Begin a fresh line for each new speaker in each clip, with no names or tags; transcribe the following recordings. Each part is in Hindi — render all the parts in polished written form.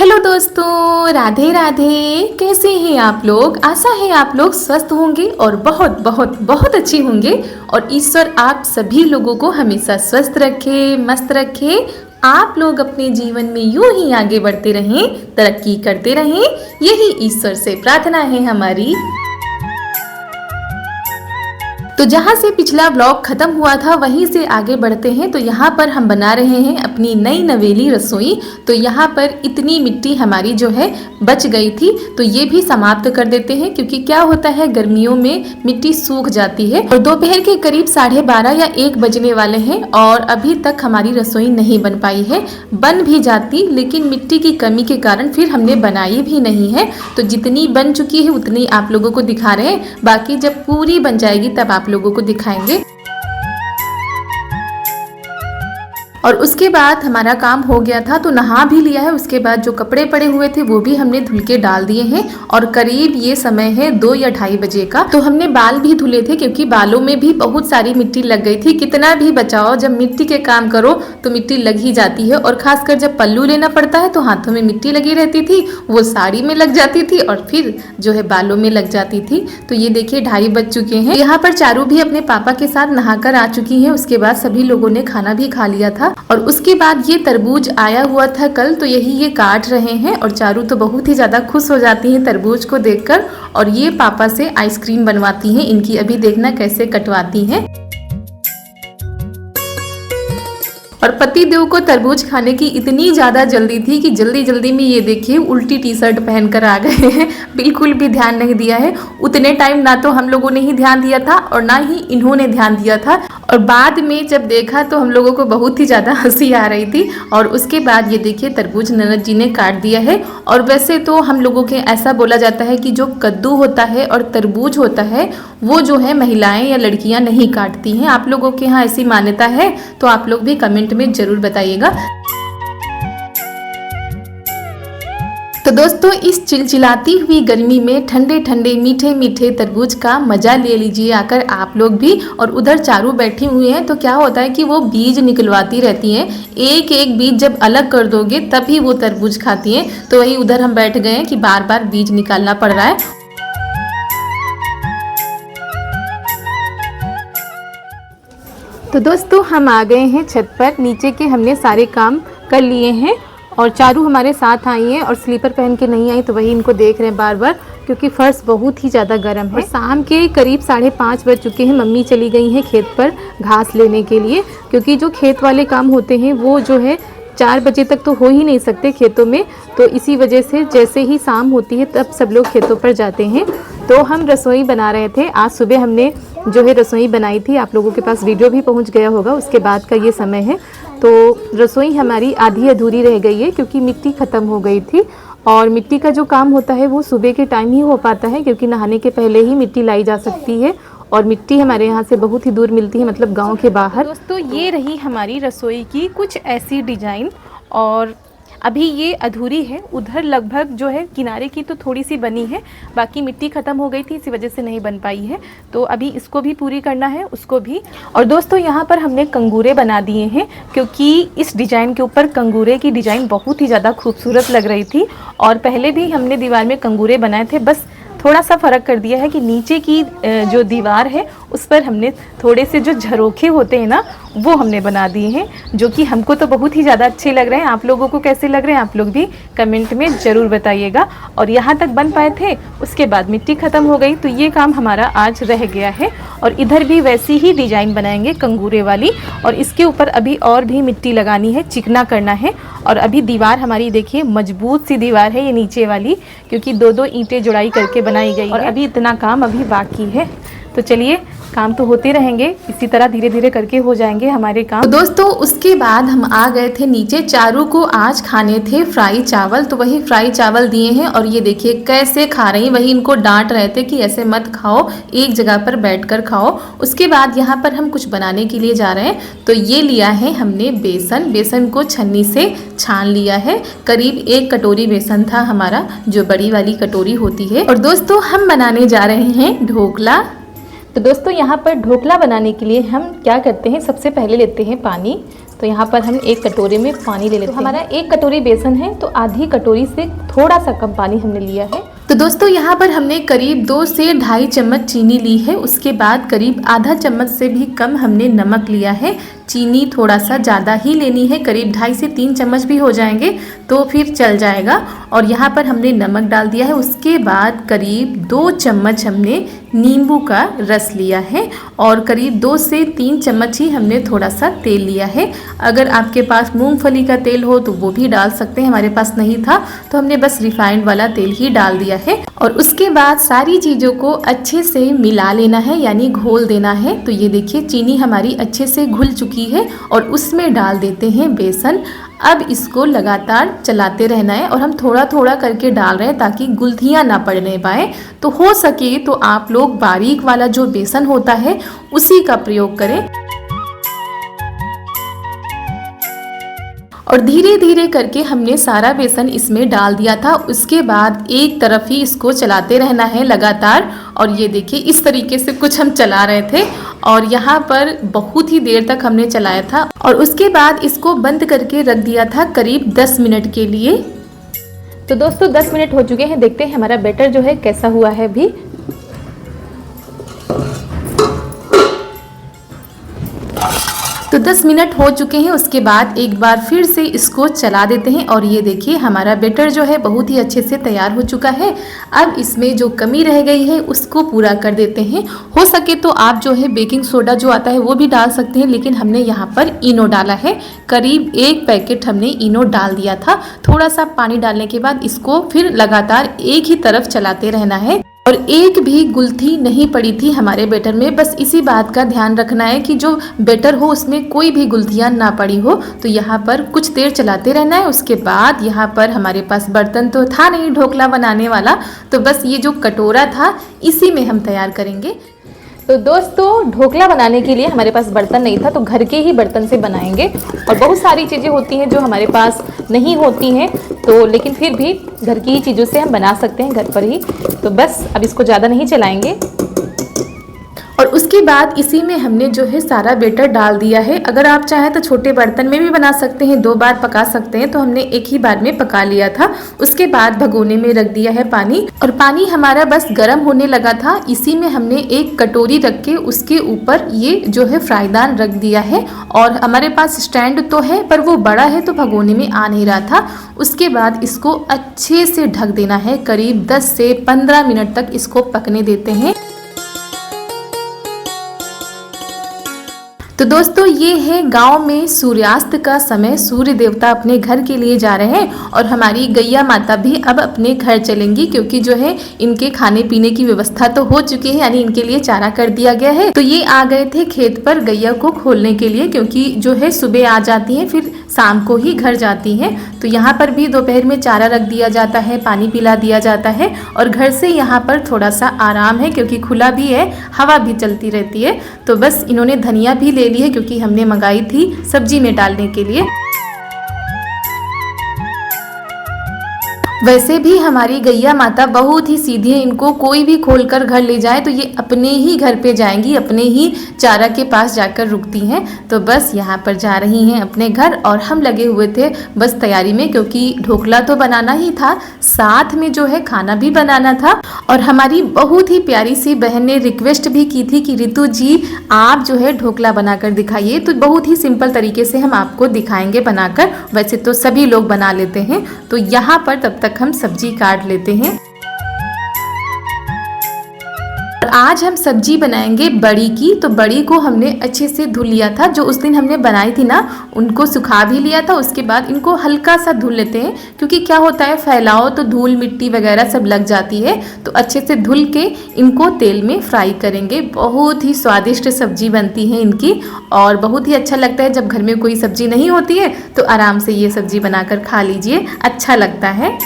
हेलो दोस्तों, राधे राधे। कैसे हैं आप लोग? आशा है आप लोग स्वस्थ होंगे और बहुत बहुत बहुत अच्छे होंगे। और ईश्वर आप सभी लोगों को हमेशा स्वस्थ रखे, मस्त रखे। आप लोग अपने जीवन में यूं ही आगे बढ़ते रहें, तरक्की करते रहें, यही ईश्वर से प्रार्थना है हमारी। तो जहाँ से पिछला ब्लॉग खत्म हुआ था वहीं से आगे बढ़ते हैं। तो यहाँ पर हम बना रहे हैं अपनी नई नवेली रसोई। तो यहाँ पर इतनी मिट्टी हमारी जो है बच गई थी, तो ये भी समाप्त कर देते हैं, क्योंकि क्या होता है गर्मियों में मिट्टी सूख जाती है। और दोपहर के करीब 12:30 या 1 बजने वाले हैं और अभी तक हमारी रसोई नहीं बन पाई है। बन भी जाती, लेकिन मिट्टी की कमी के कारण फिर हमने बनाई भी नहीं है। तो जितनी बन चुकी है उतनी आप लोगों को दिखा रहे हैं, बाकी जब पूरी बन जाएगी तब आप लोगों को दिखाएंगे। और उसके बाद हमारा काम हो गया था, तो नहा भी लिया है। उसके बाद जो कपड़े पड़े हुए थे वो भी हमने धुल के डाल दिए हैं। और करीब ये समय है 2 या 2:30 बजे का। तो हमने बाल भी धुले थे, क्योंकि बालों में भी बहुत सारी मिट्टी लग गई थी। कितना भी बचाओ, जब मिट्टी के काम करो तो मिट्टी लग ही जाती है। और खासकर जब पल्लू लेना पड़ता है तो हाथों में मिट्टी लगी रहती थी, वो साड़ी में लग जाती थी और फिर जो है बालों में लग जाती थी। तो ये देखिए 2:30 बज चुके हैं। यहाँ पर चारू भी अपने पापा के साथ नहाकर आ चुकी है। उसके बाद सभी लोगों ने खाना भी खा लिया था। और उसके बाद ये तरबूज आया हुआ था कल, तो यही ये काट रहे हैं। और चारू तो बहुत ही ज़्यादा खुश हो जाती हैं तरबूज को देखकर। और ये पापा से आइसक्रीम बनवाती हैं इनकी। अभी देखना कैसे कटवाती हैं। और पति देव को तरबूज खाने की इतनी ज़्यादा जल्दी थी कि जल्दी जल्दी में ये देखिए उल्टी टी-शर्ट पहनकर आ गए हैं। बिल्कुल भी ध्यान नहीं दिया है। उतने टाइम ना तो हम लोगों ने ही ध्यान दिया था और ना ही इन्होंने ध्यान दिया था। और बाद में जब देखा तो हम लोगों को बहुत ही ज़्यादा हंसी आ रही थी। और उसके बाद ये देखिए तरबूज ननद जी ने काट दिया है। और वैसे तो हम लोगों के ऐसा बोला जाता है कि जो कद्दू होता है और तरबूज होता है वो जो है महिलाएं या लड़कियां नहीं काटती हैं। आप लोगों के यहाँ ऐसी मान्यता है तो आप लोग भी कमेंट में जरूर बताइएगा। तो दोस्तों, इस चिलचिलाती हुई गर्मी में ठंडे ठंडे मीठे मीठे तरबूज का मजा ले लीजिए आकर आप लोग भी। और उधर चारू बैठी हुई हैं, तो क्या होता है कि वो बीज निकलवाती रहती हैं। एक एक बीज जब अलग कर दोगे तभी वो तरबूज खाती हैं। तो वही उधर हम बैठ गए हैं कि बार बार बीज निकालना पड़ रहा है। तो दोस्तों, हम आ गए हैं छत पर। नीचे के हमने सारे काम कर लिए हैं। और चारू हमारे साथ आई हैं और स्लीपर पहन के नहीं आई, तो वही इनको देख रहे हैं बार बार, क्योंकि फर्श बहुत ही ज़्यादा गर्म है। और शाम के करीब 5:30 बज चुके हैं। मम्मी चली गई हैं खेत पर घास लेने के लिए, क्योंकि जो खेत वाले काम होते हैं वो जो है 4 बजे तक तो हो ही नहीं सकते खेतों में। तो इसी वजह से जैसे ही शाम होती है तब सब लोग खेतों पर जाते हैं। तो हम रसोई बना रहे थे। आज सुबह हमने जो है रसोई बनाई थी, आप लोगों के पास वीडियो भी पहुंच गया होगा। उसके बाद का ये समय है। तो रसोई हमारी आधी अधूरी रह गई है, क्योंकि मिट्टी ख़त्म हो गई थी। और मिट्टी का जो काम होता है वो सुबह के टाइम ही हो पाता है, क्योंकि नहाने के पहले ही मिट्टी लाई जा सकती है। और मिट्टी हमारे यहाँ से बहुत ही दूर मिलती है, मतलब गांव के बाहर। दोस्तों, ये रही हमारी रसोई की कुछ ऐसी डिज़ाइन। और अभी ये अधूरी है। उधर लगभग जो है किनारे की तो थोड़ी सी बनी है, बाकी मिट्टी ख़त्म हो गई थी इसी वजह से नहीं बन पाई है। तो अभी इसको भी पूरी करना है, उसको भी। और दोस्तों, यहाँ पर हमने कंगूरे बना दिए हैं, क्योंकि इस डिज़ाइन के ऊपर कंगूरे की डिज़ाइन बहुत ही ज़्यादा खूबसूरत लग रही थी। और पहले भी हमने दीवार में कंगूरे बनाए थे, बस थोड़ा सा फ़र्क कर दिया है कि नीचे की जो दीवार है उस पर हमने थोड़े से जो झरोखे होते हैं ना वो हमने बना दिए हैं, जो कि हमको तो बहुत ही ज़्यादा अच्छे लग रहे हैं। आप लोगों को कैसे लग रहे हैं आप लोग भी कमेंट में ज़रूर बताइएगा। और यहाँ तक बन पाए थे, उसके बाद मिट्टी ख़त्म हो गई, तो ये काम हमारा आज रह गया है। और इधर भी वैसी ही डिज़ाइन बनाएंगे कंगूरे वाली। और इसके ऊपर अभी और भी मिट्टी लगानी है, चिकना करना है। और अभी दीवार हमारी देखिए मजबूत सी दीवार है ये नीचे वाली, क्योंकि 2-2 ईंटें जुड़ाई करके बनाई गई है। और अभी इतना काम अभी बाकी है। तो चलिए, काम तो होते रहेंगे, इसी तरह धीरे धीरे करके हो जाएंगे हमारे काम। तो दोस्तों, उसके बाद हम आ गए थे नीचे। चारू को आज खाने थे फ्राई चावल, तो वही फ्राई चावल दिए हैं। और ये देखिए कैसे खा रही, वही इनको डांट रहे थे कि ऐसे मत खाओ, एक जगह पर बैठकर खाओ। उसके बाद यहाँ पर हम कुछ बनाने के लिए जा रहे हैं। तो ये लिया है हमने बेसन। बेसन को छन्नी से छान लिया है। करीब 1 कटोरी बेसन था हमारा, जो बड़ी वाली कटोरी होती है। और दोस्तों, हम बनाने जा रहे हैं ढोकला। तो दोस्तों, यहाँ पर ढोकला बनाने के लिए हम क्या करते हैं, सबसे पहले लेते हैं पानी। तो यहाँ पर हम एक कटोरे में पानी ले लेते हैं। तो हमारा एक कटोरी बेसन है तो आधी कटोरी से थोड़ा सा कम पानी हमने लिया है। तो दोस्तों यहाँ पर हमने करीब 2 से ढाई चम्मच चीनी ली है। उसके बाद करीब आधा चम्मच से भी कम हमने नमक लिया है। चीनी थोड़ा सा ज़्यादा ही लेनी है, करीब 2.5 से 3 चम्मच भी हो जाएंगे तो फिर चल जाएगा। और यहाँ पर हमने नमक डाल दिया है। उसके बाद करीब 2 चम्मच हमने नींबू का रस लिया है और करीब 2 से 3 चम्मच ही हमने थोड़ा सा तेल लिया है। अगर आपके पास मूंगफली का तेल हो तो वो भी डाल सकते हैं, हमारे पास नहीं था तो हमने बस रिफाइंड वाला तेल ही डाल दिया है। और उसके बाद सारी चीज़ों को अच्छे से मिला लेना है, यानी घोल देना है। तो ये देखिए चीनी हमारी अच्छे से घुल चुकी है और उसमें डाल देते हैं बेसन। अब इसको लगातार चलाते रहना है और हम थोड़ा थोड़ा करके डाल रहे हैं ताकि गुलथियाँ ना पड़ने पाए। तो हो सके तो आप लोग बारीक वाला जो बेसन होता है उसी का प्रयोग करें और धीरे धीरे करके हमने सारा बेसन इसमें डाल दिया था। उसके बाद एक तरफ ही इसको चलाते रहना है लगातार। और ये देखिए इस तरीके से कुछ हम चला रहे थे और यहाँ पर बहुत ही देर तक हमने चलाया था और उसके बाद इसको बंद करके रख दिया था करीब 10 मिनट के लिए। तो दोस्तों 10 मिनट हो चुके हैं, देखते हैं हमारा बैटर जो है कैसा हुआ है अभी। तो 10 मिनट हो चुके हैं। उसके बाद एक बार फिर से इसको चला देते हैं और ये देखिए हमारा बैटर जो है बहुत ही अच्छे से तैयार हो चुका है। अब इसमें जो कमी रह गई है उसको पूरा कर देते हैं। हो सके तो आप जो है बेकिंग सोडा जो आता है वो भी डाल सकते हैं, लेकिन हमने यहाँ पर इनो डाला है। करीब 1 पैकेट हमने इनो डाल दिया था। थोड़ा सा पानी डालने के बाद इसको फिर लगातार एक ही तरफ चलाते रहना है और एक भी गुलथी नहीं पड़ी थी हमारे बैटर में। बस इसी बात का ध्यान रखना है कि जो बैटर हो उसमें कोई भी गुलथियाँ ना पड़ी हो। तो यहाँ पर कुछ देर चलाते रहना है। उसके बाद यहाँ पर हमारे पास बर्तन तो था नहीं ढोकला बनाने वाला, तो बस ये जो कटोरा था इसी में हम तैयार करेंगे। तो दोस्तों ढोकला बनाने के लिए हमारे पास बर्तन नहीं था तो घर के ही बर्तन से बनाएंगे। और बहुत सारी चीज़ें होती हैं जो हमारे पास नहीं होती हैं, तो लेकिन फिर भी घर की ही चीज़ों से हम बना सकते हैं घर पर ही। तो बस अब इसको ज़्यादा नहीं चलाएंगे। और उसके बाद इसी में हमने जो है सारा बैटर डाल दिया है। अगर आप चाहें तो छोटे बर्तन में भी बना सकते हैं, 2 बार पका सकते हैं, तो हमने एक ही बार में पका लिया था। उसके बाद भगोने में रख दिया है पानी और पानी हमारा बस गर्म होने लगा था। इसी में हमने एक कटोरी रख के उसके ऊपर ये जो है फ्राईदान रख दिया है और हमारे पास स्टैंड तो है पर वो बड़ा है तो भगोने में आ नहीं रहा था। उसके बाद इसको अच्छे से ढक देना है, करीब 10 से 15 मिनट तक इसको पकने देते हैं। तो दोस्तों ये है गांव में सूर्यास्त का समय, सूर्य देवता अपने घर के लिए जा रहे हैं और हमारी गैया माता भी अब अपने घर चलेंगी, क्योंकि जो है इनके खाने पीने की व्यवस्था तो हो चुकी है, यानी इनके लिए चारा कर दिया गया है। तो ये आ गए थे खेत पर गैया को खोलने के लिए, क्योंकि जो है सुबह आ जाती हैं फिर शाम को ही घर जाती हैं। तो यहाँ पर भी दोपहर में चारा रख दिया जाता है, पानी पिला दिया जाता है और घर से यहाँ पर थोड़ा सा आराम है क्योंकि खुला भी है, हवा भी चलती रहती है। तो बस इन्होंने धनिया भी ले ली है क्योंकि हमने मंगाई थी सब्जी में डालने के लिए। वैसे भी हमारी गैया माता बहुत ही सीधी है, इनको कोई भी खोलकर घर ले जाए तो ये अपने ही घर पे जाएंगी, अपने ही चारा के पास जाकर रुकती हैं। तो बस यहाँ पर जा रही हैं अपने घर और हम लगे हुए थे बस तैयारी में, क्योंकि ढोकला तो बनाना ही था, साथ में जो है खाना भी बनाना था। और हमारी बहुत ही प्यारी सी बहन ने रिक्वेस्ट भी की थी कि रितु जी आप जो है ढोकला बनाकर दिखाइए। तो बहुत ही सिंपल तरीके से हम आपको दिखाएंगे बनाकर, वैसे तो सभी लोग बना लेते हैं। तो यहाँ पर तब तक हम सब्जी काट लेते हैं। आज हम सब्जी बनाएंगे बड़ी की। तो बड़ी को हमने अच्छे से धुल लिया था, जो उस दिन हमने बनाई थी ना उनको सुखा भी लिया था। उसके बाद इनको हल्का सा धुल लेते हैं, क्योंकि क्या होता है फैलाओ तो धूल मिट्टी वगैरह सब लग जाती है। तो अच्छे से धुल के इनको तेल में फ्राई करेंगे। बहुत ही स्वादिष्ट सब्जी बनती है इनकी और बहुत ही अच्छा लगता है। जब घर में कोई सब्जी नहीं होती है तो आराम से ये सब्जी बनाकर खा लीजिए, अच्छा लगता है।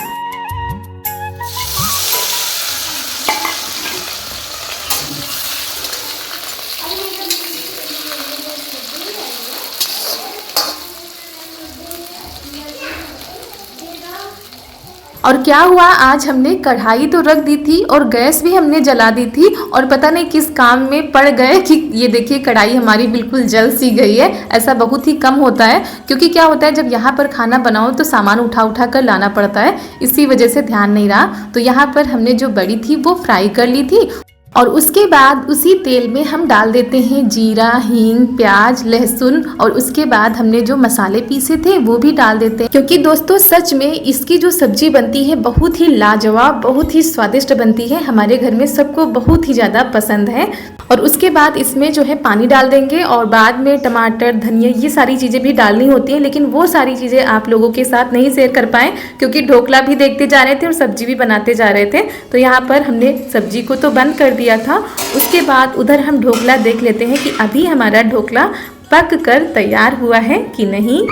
और क्या हुआ, आज हमने कढ़ाई तो रख दी थी और गैस भी हमने जला दी थी और पता नहीं किस काम में पड़ गए कि ये देखिए कढ़ाई हमारी बिल्कुल जल सी गई है। ऐसा बहुत ही कम होता है, क्योंकि क्या होता है जब यहाँ पर खाना बनाओ तो सामान उठा उठा कर लाना पड़ता है, इसी वजह से ध्यान नहीं रहा। तो यहाँ पर हमने जो बड़ी थी वो फ्राई कर ली थी और उसके बाद उसी तेल में हम डाल देते हैं जीरा, हींग, प्याज, लहसुन और उसके बाद हमने जो मसाले पीसे थे वो भी डाल देते हैं। क्योंकि दोस्तों सच में इसकी जो सब्जी बनती है बहुत ही लाजवाब, बहुत ही स्वादिष्ट बनती है। हमारे घर में सबको बहुत ही ज़्यादा पसंद है। और उसके बाद इसमें जो है पानी डाल देंगे और बाद में टमाटर, धनिया, ये सारी चीज़ें भी डालनी होती हैं, लेकिन वो सारी चीज़ें आप लोगों के साथ नहीं शेयर कर पाए क्योंकि ढोकला भी देखते जा रहे थे और सब्जी भी बनाते जा रहे थे। तो यहाँ पर हमने सब्जी को तो बंद कर दिया था। उसके बाद उधर हम ढोकला देख लेते हैं कि अभी हमारा ढोकला पक कर तैयार हुआ है कि नहीं।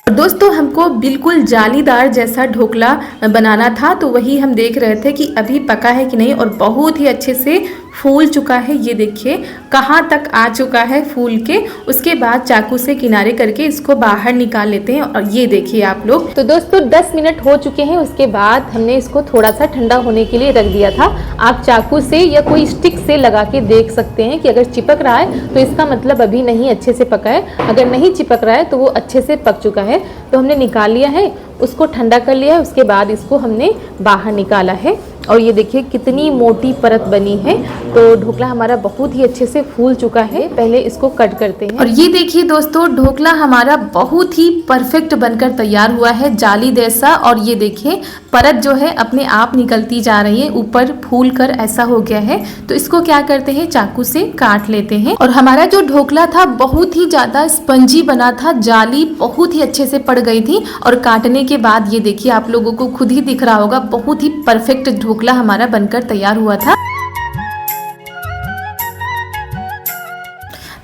दोस्तों हमको बिल्कुल जालीदार जैसा ढोकला बनाना था, तो वही हम देख रहे थे कि अभी पका है कि नहीं और बहुत ही अच्छे से फूल चुका है। ये देखिए कहाँ तक आ चुका है फूल के। उसके बाद चाकू से किनारे करके इसको बाहर निकाल लेते हैं और ये देखिए आप लोग। तो दोस्तों 10 मिनट हो चुके हैं। उसके बाद हमने इसको थोड़ा सा ठंडा होने के लिए रख दिया था। आप चाकू से या कोई स्टिक से लगा के देख सकते हैं कि अगर चिपक रहा है तो इसका मतलब अभी नहीं अच्छे से पका है, अगर नहीं चिपक रहा है तो वो अच्छे से पक चुका है। तो हमने निकाल लिया है, उसको ठंडा कर लिया है। उसके बाद इसको हमने बाहर निकाला है और ये देखिए कितनी मोटी परत बनी है। तो ढोकला हमारा बहुत ही अच्छे से फूल चुका है। पहले इसको कट करते हैं और ये देखिए दोस्तों ढोकला हमारा बहुत ही परफेक्ट बनकर तैयार हुआ है, जाली जैसा। और ये देखिए परत जो है अपने आप निकलती जा रही है, ऊपर फूल कर ऐसा हो गया है। तो इसको क्या करते हैं, चाकू से काट लेते हैं। और हमारा जो ढोकला था बहुत ही ज्यादा स्पंजी बना था, जाली बहुत ही अच्छे से पड़ गई थी। और काटने के बाद ये देखिए आप लोगों को खुद ही दिख रहा होगा, बहुत ही परफेक्ट ढोकला हमारा बनकर तैयार हुआ था।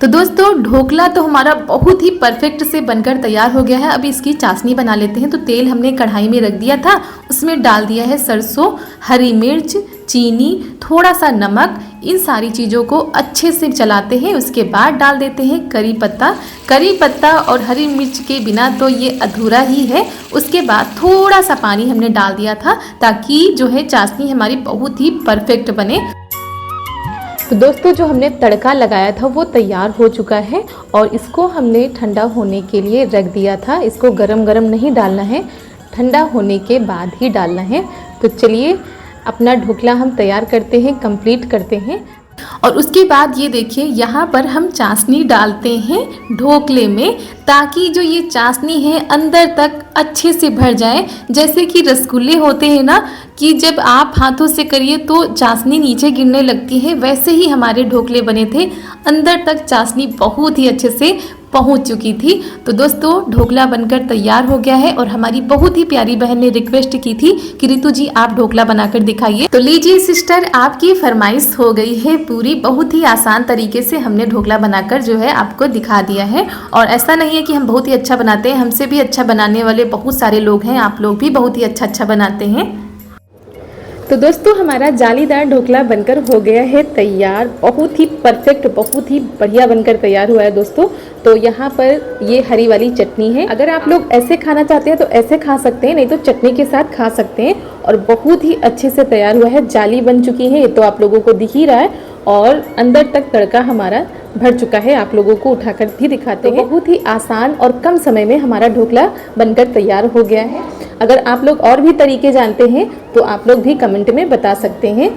तो दोस्तों ढोकला तो हमारा बहुत ही परफेक्ट से बनकर तैयार हो गया है। अभी इसकी चाशनी बना लेते हैं। तो तेल हमने कढ़ाई में रख दिया था, उसमें डाल दिया है सरसों, हरी मिर्च, चीनी, थोड़ा सा नमक। इन सारी चीज़ों को अच्छे से चलाते हैं। उसके बाद डाल देते हैं करी पत्ता। करी पत्ता और हरी मिर्च के बिना तो ये अधूरा ही है। उसके बाद थोड़ा सा पानी हमने डाल दिया था ताकि जो है चाशनी हमारी बहुत ही परफेक्ट बने। तो दोस्तों जो हमने तड़का लगाया था वो तैयार हो चुका है और इसको हमने ठंडा होने के लिए रख दिया था। इसको गरम गरम नहीं डालना है, ठंडा होने के बाद ही डालना है। तो चलिए अपना ढोकला हम तैयार करते हैं, कंप्लीट करते हैं। और उसके बाद ये देखिए यहाँ पर हम चाशनी डालते हैं ढोकले में, ताकि जो ये चाशनी है अंदर तक अच्छे से भर जाए। जैसे कि रसगुल्ले होते हैं ना कि जब आप हाथों से करिए तो चाशनी नीचे गिरने लगती है, वैसे ही हमारे ढोकले बने थे। अंदर तक चाशनी बहुत ही अच्छे से पहुंच चुकी थी। तो दोस्तों ढोकला बनकर तैयार हो गया है और हमारी बहुत ही प्यारी बहन ने रिक्वेस्ट की थी कि रितु जी आप ढोकला बनाकर दिखाइए। तो लीजिए सिस्टर, आपकी फरमाइश हो गई है पूरी। बहुत ही आसान तरीके से हमने ढोकला बनाकर जो है आपको दिखा दिया है। और ऐसा नहीं है कि हम बहुत ही अच्छा बनाते हैं, हमसे भी अच्छा बनाने वाले बहुत सारे लोग हैं। आप लोग भी बहुत ही अच्छा बनाते हैं। तो दोस्तों हमारा जालीदार ढोकला बनकर हो गया है तैयार। बहुत ही परफेक्ट, बहुत ही बढ़िया बनकर तैयार हुआ है दोस्तों। तो यहाँ पर ये हरी वाली चटनी है। अगर आप लोग ऐसे खाना चाहते हैं तो ऐसे खा सकते हैं, नहीं तो चटनी के साथ खा सकते हैं। और बहुत ही अच्छे से तैयार हुआ है, जाली बन चुकी है, ये तो आप लोगों को दिख ही रहा है। और अंदर तक तड़का हमारा भर चुका है, आप लोगों को उठाकर भी दिखाते हैं। बहुत ही आसान और कम समय में हमारा ढोकला बनकर तैयार हो गया है। अगर आप लोग और भी तरीके जानते हैं तो आप लोग भी कमेंट में बता सकते हैं।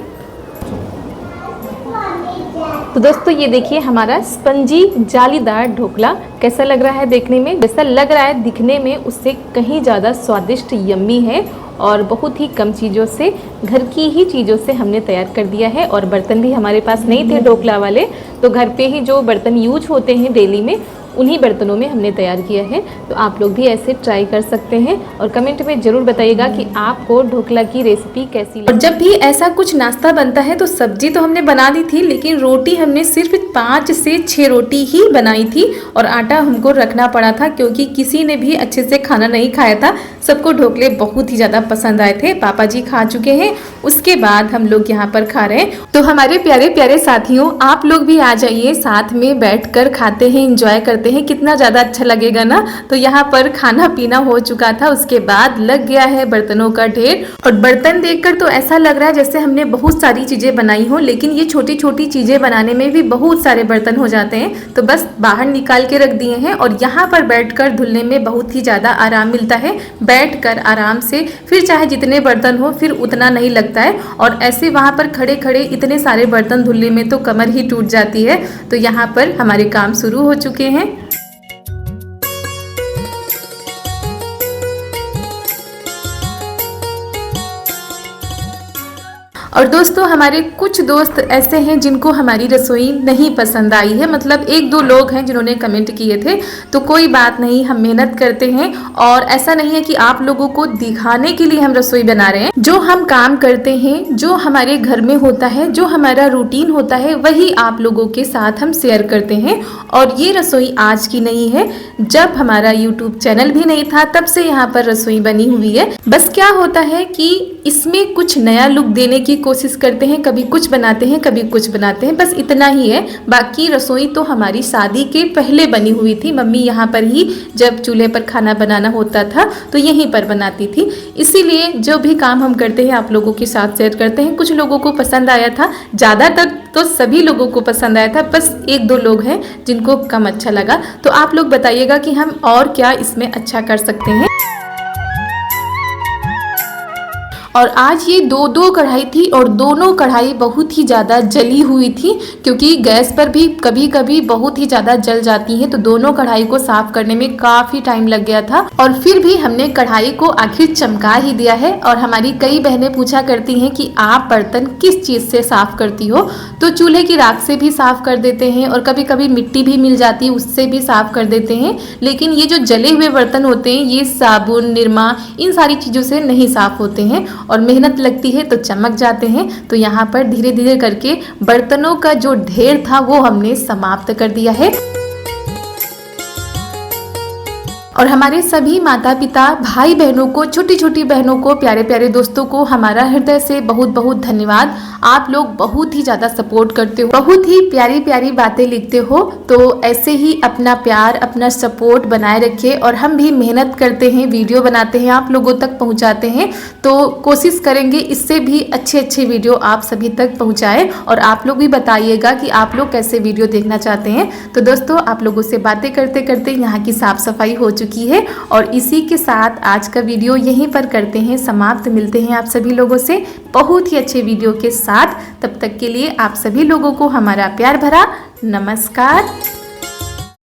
तो दोस्तों ये देखिए हमारा स्पंजी जालीदार ढोकला कैसा लग रहा है देखने में। जैसा लग रहा है दिखने में उससे कहीं ज़्यादा स्वादिष्ट, यम्मी है। और बहुत ही कम चीज़ों से, घर की ही चीज़ों से हमने तैयार कर दिया है। और बर्तन भी हमारे पास नहीं थे ढोकला वाले, तो घर पे ही जो बर्तन यूज होते हैं डेली में उन्हीं बर्तनों में हमने तैयार किया है। तो आप लोग भी ऐसे ट्राई कर सकते हैं और कमेंट में ज़रूर बताइएगा कि आपको ढोकला की रेसिपी कैसी लगी। और जब भी ऐसा कुछ नाश्ता बनता है तो सब्जी तो हमने बना दी थी, लेकिन रोटी हमने सिर्फ 5 से 6 रोटी ही बनाई थी। और आटा हमको रखना पड़ा था क्योंकि किसी ने भी अच्छे से खाना नहीं खाया था। सबको ढोकले बहुत ही ज़्यादा पसंद आए थे। पापा जी खा चुके हैं, उसके बाद हम लोग यहाँ पर खा रहे हैं। तो हमारे प्यारे प्यारे साथियों, आप लोग भी आ जाइए, साथ में बैठकर खाते हैं, एंजॉय करते करते हैं, कितना ज़्यादा अच्छा लगेगा ना। तो यहाँ पर खाना पीना हो चुका था, उसके बाद लग गया है बर्तनों का ढेर। और बर्तन देखकर तो ऐसा लग रहा है जैसे हमने बहुत सारी चीज़ें बनाई हो, लेकिन ये छोटी छोटी चीज़ें बनाने में भी बहुत सारे बर्तन हो जाते हैं। तो बस बाहर निकाल के रख दिए हैं और यहाँ पर बैठकर धुलने में बहुत ही ज़्यादा आराम मिलता है। बैठकर आराम से फिर चाहे जितने बर्तन हो फिर उतना नहीं लगता है। और ऐसे वहाँ पर खड़े खड़े इतने सारे बर्तन धुलने में तो कमर ही टूट जाती है। तो यहाँ पर हमारे काम शुरू हो चुके हैं। और दोस्तों हमारे कुछ दोस्त ऐसे हैं जिनको हमारी रसोई नहीं पसंद आई है, मतलब एक दो लोग हैं जिन्होंने कमेंट किए थे। तो कोई बात नहीं, हम मेहनत करते हैं और ऐसा नहीं है कि आप लोगों को दिखाने के लिए हम रसोई बना रहे हैं। जो हम काम करते हैं, जो हमारे घर में होता है, जो हमारा रूटीन होता है, वही आप लोगों के साथ हम शेयर करते हैं। और ये रसोई आज की नहीं है, जब हमारा यूट्यूब चैनल भी नहीं था तब से यहाँ पर रसोई बनी हुई है। बस क्या होता है कि इसमें कुछ नया लुक देने की कोशिश करते हैं, कभी कुछ बनाते हैं कभी कुछ बनाते हैं, बस इतना ही है। बाकी रसोई तो हमारी शादी के पहले बनी हुई थी। मम्मी यहाँ पर ही जब चूल्हे पर खाना बनाना होता था तो यहीं पर बनाती थी। इसीलिए जो भी काम हम करते हैं आप लोगों के साथ शेयर करते हैं। कुछ लोगों को पसंद आया था, ज़्यादातर तो सभी लोगों को पसंद आया था, बस एक दो लोग हैं जिनको कम अच्छा लगा। तो आप लोग बताइएगा कि हम और क्या इसमें अच्छा कर सकते हैं। और आज ये दो कढ़ाई थी और दोनों कढ़ाई बहुत ही ज़्यादा जली हुई थी, क्योंकि गैस पर भी कभी कभी बहुत ही ज़्यादा जल जाती हैं। तो दोनों कढ़ाई को साफ़ करने में काफ़ी टाइम लग गया था और फिर भी हमने कढ़ाई को आखिर चमका ही दिया है। और हमारी कई बहनें पूछा करती हैं कि आप बर्तन किस चीज़ से साफ़ करती हो। तो चूल्हे की राख से भी साफ़ कर देते हैं और कभी कभी मिट्टी भी मिल जाती है, उससे भी साफ़ कर देते हैं। लेकिन ये जो जले हुए बर्तन होते हैं ये साबुन, निरमा, इन सारी चीज़ों से नहीं साफ़ होते हैं और मेहनत लगती है तो चमक जाते हैं। तो यहाँ पर धीरे धीरे करके बर्तनों का जो ढेर था वो हमने समाप्त कर दिया है। और हमारे सभी माता पिता, भाई बहनों को, छोटी छोटी बहनों को, प्यारे प्यारे दोस्तों को हमारा हृदय से बहुत बहुत धन्यवाद। आप लोग बहुत ही ज़्यादा सपोर्ट करते हो, बहुत ही प्यारी प्यारी बातें लिखते हो। तो ऐसे ही अपना प्यार, अपना सपोर्ट बनाए रखिए। और हम भी मेहनत करते हैं, वीडियो बनाते हैं, आप लोगों तक पहुँचाते हैं। तो कोशिश करेंगे इससे भी अच्छे अच्छे वीडियो आप सभी तक पहुँचाएँ। और आप लोग भी बताइएगा कि आप लोग कैसे वीडियो देखना चाहते हैं। तो दोस्तों आप लोगों से बातें करते करते यहाँ की साफ़ सफाई हो चुकी है और इसी के साथ आज का वीडियो यहीं पर करते हैं समाप्त। मिलते हैं आप सभी लोगों से बहुत ही अच्छे वीडियो के साथ। तब तक के लिए आप सभी लोगों को हमारा प्यार भरा नमस्कार।